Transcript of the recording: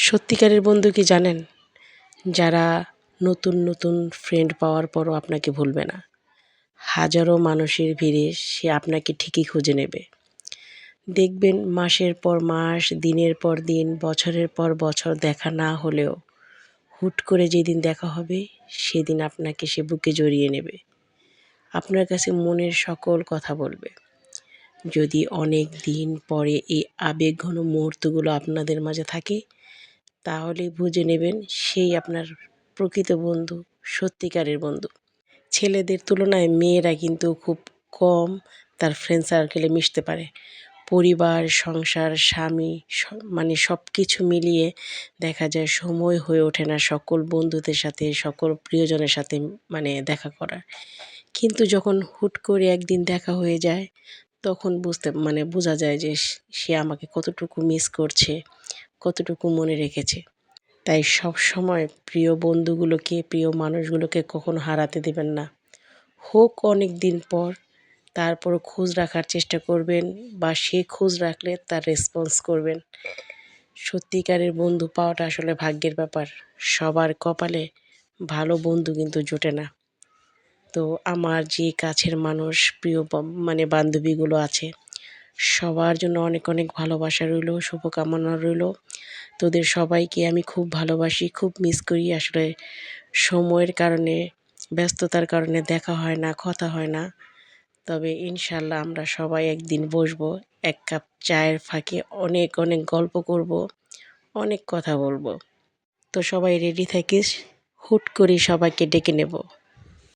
সত্যিকারের বন্ধু কি জানেন? যারা নতুন নতুন ফ্রেন্ড পাওয়ার পরও আপনাকে ভুলবে না। হাজারো মানুষের ভিড়ে সে আপনাকে ঠিকই খুঁজে নেবে। দেখবেন মাসের পর মাস, দিনের পর দিন, বছরের পর বছর দেখা না হলেও হুট করে যেদিন দেখা হবে সেদিন আপনাকে সে বুকে জড়িয়ে নেবে। আপনার কাছে মনের সকল কথা বলবে। যদি অনেক দিন পরে এই আবেগঘন মুহূর্তগুলো আপনাদের মাঝে থাকে, তাহলে বুঝে নেবেন সেই আপনার প্রকৃত বন্ধু, সত্যিকারের বন্ধু। ছেলেদের তুলনায় মেয়েরা কিন্তু খুব কম তার ফ্রেন্ড সার্কেলে মিশতে পারে। পরিবার, সংসার, স্বামী মানে সব কিছু মিলিয়ে দেখা যায় সময় হয়ে ওঠে না সকল বন্ধুদের সাথে, সকল প্রিয়জনের সাথে দেখা করার। কিন্তু যখন হুট করে একদিন দেখা হয়ে যায়, তখন বোঝা যায় যে সে আমাকে কতটুকু মিস করছে, কতটুকু মনে রেখেছে। তাই সবসময় প্রিয় বন্ধুগুলোকে, প্রিয় মানুষগুলোকে কখনো হারাতে দেবেন না। হোক অনেক দিন পর, তারপরও খোঁজ রাখার চেষ্টা করবেন বা সে খোঁজ রাখলে তার রেসপন্স করবেন। সত্যিকারের বন্ধু পাওয়াটা আসলে ভাগ্যের ব্যাপার। সবার কপালে ভালো বন্ধু কিন্তু জোটে না। তো আমার যে কাছের মানুষ, প্রিয় বান্ধবীগুলো আছে, সবার জন্য অনেক অনেক ভালোবাসা রইলো, শুভকামনা রইলো। তোদের সবাইকে আমি খুব ভালোবাসি, খুব মিস করি। আসলে সময়ের কারণে, ব্যস্ততার কারণে দেখা হয় না, কথা হয় না। তবে ইনশাল্লাহ আমরা সবাই একদিন বসবো, এক কাপ চায়ের ফাঁকে অনেক অনেক গল্প করব, অনেক কথা বলবো। তো সবাই রেডি থাকিস, হুট করে সবাইকে ডেকে নেব।